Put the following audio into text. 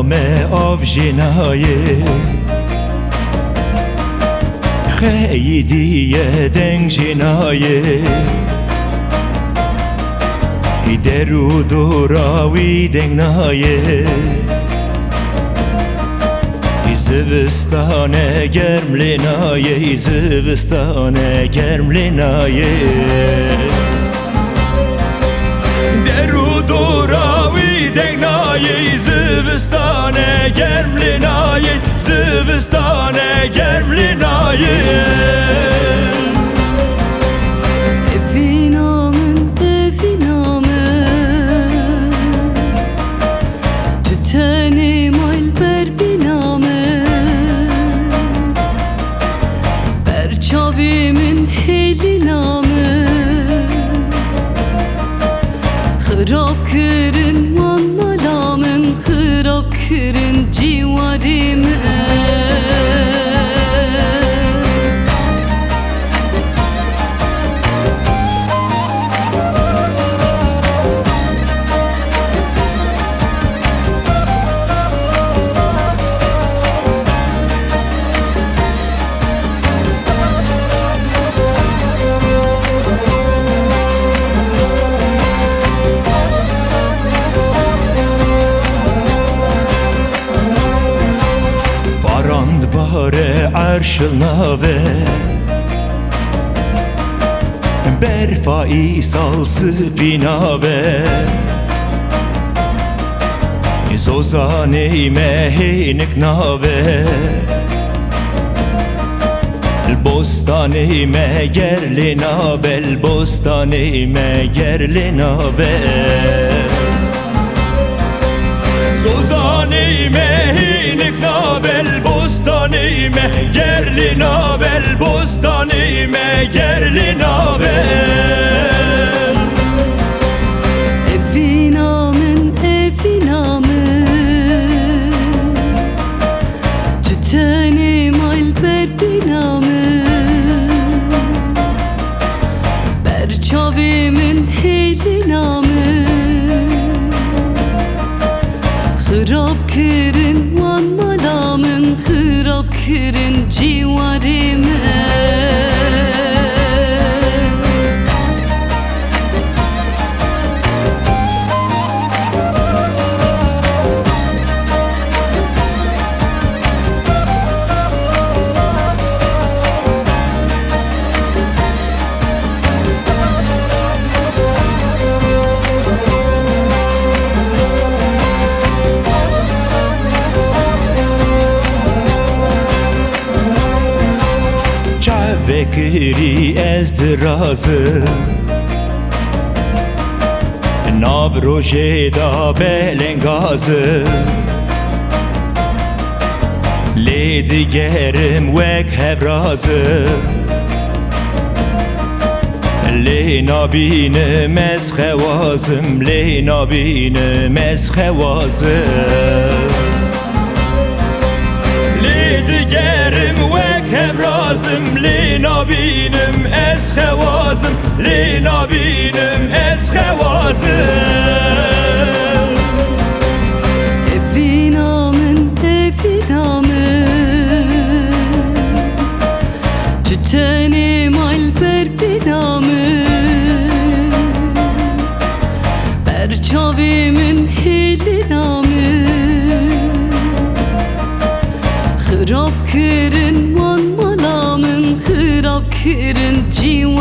نامه آب جنایه خیدیه دنگ جنایه درو دوراوی دنگ نایه زوستانه گرم لنایه زوستانه گرم لنایه درو دوراوی دنگ نایه زوستانه گرم لنایه زوستانه گرم لنایه Çavimin heli namı Hırap kırın manmalamın Hırap kırın civarime باره عرشل ناوه برفایی سالsı binave زوزاني مهينك ناوه البستاني مگر لنابه البستاني مگر لنابه زوزاني مهينك نابه البستاني مگر لنابه البستاني مگر لنابه Evinamın Tütenim alper binamı Berçavimin heli namı Hırap kırın manmalamın Hırap kırın civarime Vekiri ezdirazı Nav rojeda belengazı Ledi gerim vek hevrazı Leyna binim ez xevazım Leyna binim ez xevazım Ledi gerim vek hevrazım Leyna binim ez xevazım Leyna binim ez xevazım Evinamın Tütenim alper binamı Berçavimin heli namı Hırap kırın manmalamın Hırap kırın civarime